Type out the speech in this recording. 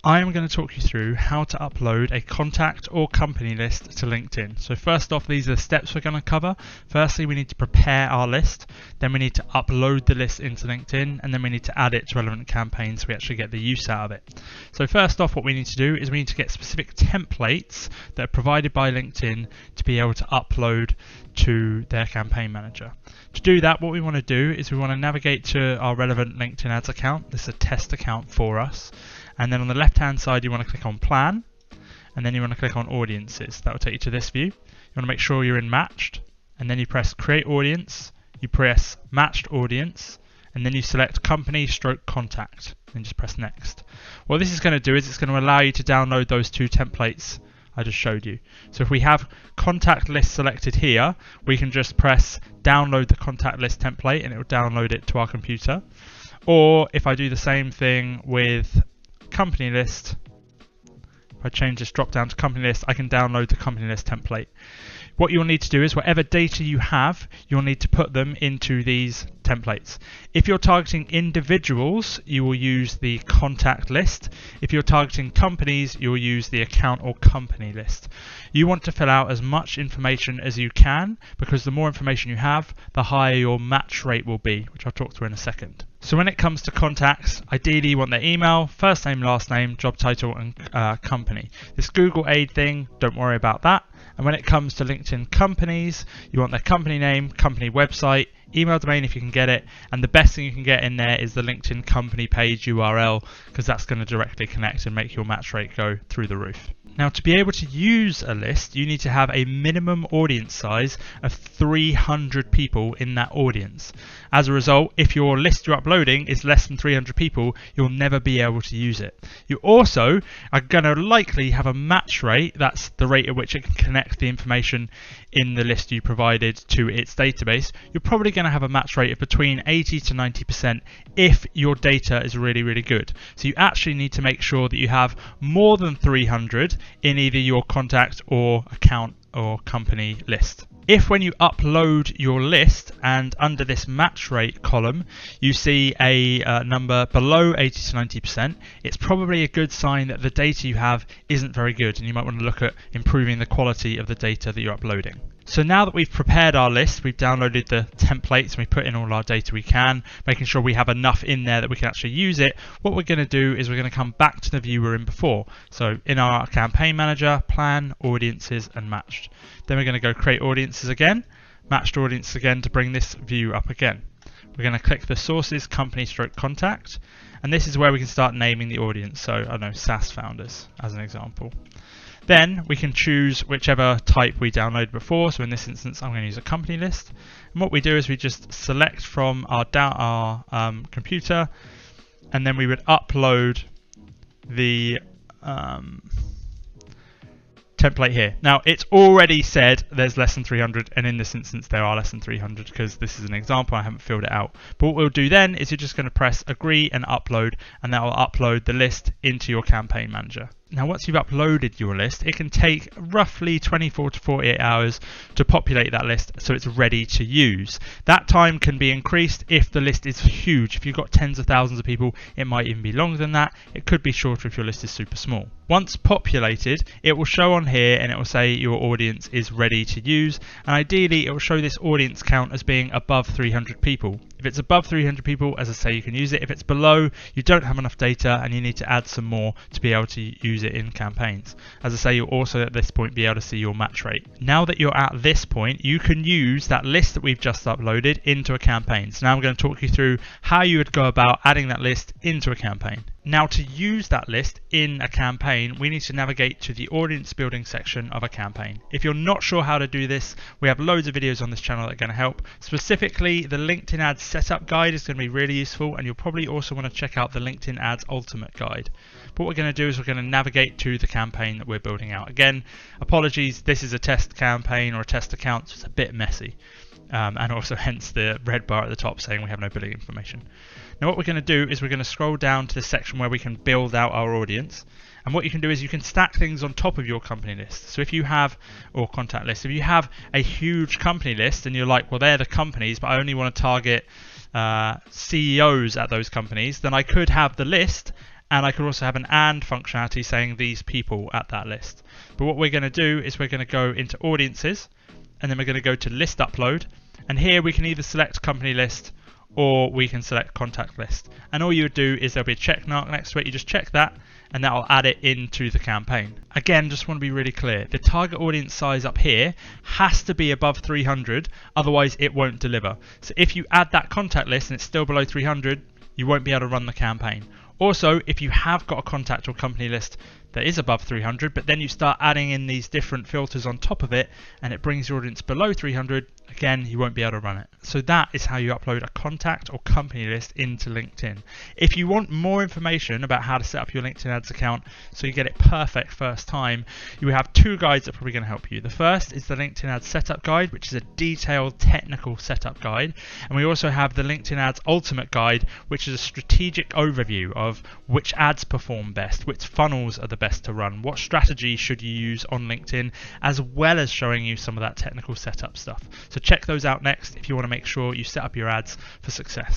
I am going to talk you through how to upload a contact or company list to LinkedIn. So first off, these are the steps we're going to cover. Firstly, we need to prepare our list, then we need to upload the list into LinkedIn, and then we need to add it to relevant campaigns so we actually get the use out of it. So first off, what we need to do is we need to get specific templates that are provided by LinkedIn to be able to upload to their campaign manager. To do that, what we want to do is we want to navigate to our relevant LinkedIn ads account. This is a test account for us. And then on the left hand side you want to click on plan, and then you want to click on audiences. That will take you to this view. You want to make sure you're in matched, and then you press create audience, you press matched audience, and then you select company / contact, and just press next. What this is going to do is it's going to allow you to download those two templates I just showed you. So if we have contact list selected here, we can just press download the contact list template and it will download it to our computer. Or if I do the same thing with company list, if I change this drop down to company list, I can download the company list template. What you'll need to do is whatever data you have, you'll need to put them into these templates. If you're targeting individuals, you will use the contact list. If you're targeting companies, you'll use the account or company list. You want to fill out as much information as you can, because the more information you have, the higher your match rate will be, which I'll talk through in a second. So when it comes to contacts, ideally you want their email, first name, last name, job title, and company. This Google Aid thing, don't worry about that. And when it comes to LinkedIn companies, you want their company name, company website, email domain if you can get it, and the best thing you can get in there is the LinkedIn company page URL, because that's going to directly connect and make your match rate go through the roof. Now, to be able to use a list, you need to have a minimum audience size of 300 people in that audience. As a result, if your list you're uploading is less than 300 people, you'll never be able to use it. You also are going to likely have a match rate, that's the rate at which it can connect the information in the list you provided to its database. You're probably going to have a match rate of between 80 to 90% if your data is really, really good. So you actually need to make sure that you have more than 300 in either your contact or account or company list. If when you upload your list and under this match rate column you see a number below 80 to 90%, it's probably a good sign that the data you have isn't very good, and you might want to look at improving the quality of the data that you're uploading. So now that we've prepared our list, we've downloaded the templates and we put in all our data we can, making sure we have enough in there that we can actually use it. What we're going to do is we're going to come back to the view we were in before. So in our campaign manager, plan, audiences, and matched. Then we're going to go create audiences again, matched audience again to bring this view up again. We're going to click the sources, company / contact, and this is where we can start naming the audience. So I don't know, SaaS founders as an example. Then we can choose whichever type we downloaded before. So in this instance, I'm going to use a company list. And what we do is we just select from our computer, and then we would upload the template here. Now it's already said there's less than 300, and in this instance there are less than 300 because this is an example, I haven't filled it out. But what we'll do then is you're just going to press agree and upload, and that will upload the list into your campaign manager. Now once you've uploaded your list, it can take roughly 24 to 48 hours to populate that list so it's ready to use. That time can be increased if the list is huge. If you've got tens of thousands of people, it might even be longer than that. It could be shorter if your list is super small. Once populated, it will show on here and it will say your audience is ready to use, and ideally it will show this audience count as being above 300 people. If it's above 300 people, as I say, you can use it. If it's below, you don't have enough data and you need to add some more to be able to use it in campaigns. As I say, you'll also at this point be able to see your match rate. Now that you're at this point, you can use that list that we've just uploaded into a campaign. So now I'm going to talk you through how you would go about adding that list into a campaign. Now to use that list in a campaign, we need to navigate to the audience building section of a campaign. If you're not sure how to do this, we have loads of videos on this channel that are going to help. Specifically, the LinkedIn Ads Setup Guide is going to be really useful, and you'll probably also want to check out the LinkedIn Ads Ultimate Guide. But what we're going to do is we're going to navigate to the campaign that we're building out. Again, apologies, this is a test campaign or a test account, so it's a bit messy. And also hence the red bar at the top saying we have no billing information. Now what we're going to do is we're going to scroll down to the section where we can build out our audience, and what you can do is you can stack things on top of your company list. So if you have, or contact list, if you have a huge company list and you're like, well, they're the companies, but I only want to target CEOs at those companies, then I could have the list and I could also have an and functionality saying these people at that list. But what we're going to do is we're going to go into audiences, and then we're going to go to list upload, and here we can either select company list or we can select contact list. And all you would do is there'll be a check mark next to it. You just check that and that will add it into the campaign. Again, just want to be really clear. The target audience size up here has to be above 300, otherwise it won't deliver. So if you add that contact list and it's still below 300, you won't be able to run the campaign. Also, if you have got a contact or company list that is above 300, but then you start adding in these different filters on top of it and it brings your audience below 300, again, you won't be able to run it. So that is how you upload a contact or company list into LinkedIn. If you want more information about how to set up your LinkedIn ads account so you get it perfect first time, you have two guides that are probably going to help you. The first is the LinkedIn ads setup guide, which is a detailed technical setup guide. And we also have the LinkedIn ads ultimate guide, which is a strategic overview of which ads perform best, which funnels are the best to run, what strategy should you use on LinkedIn, as well as showing you some of that technical setup stuff. So check those out next if you want to make sure you set up your ads for success.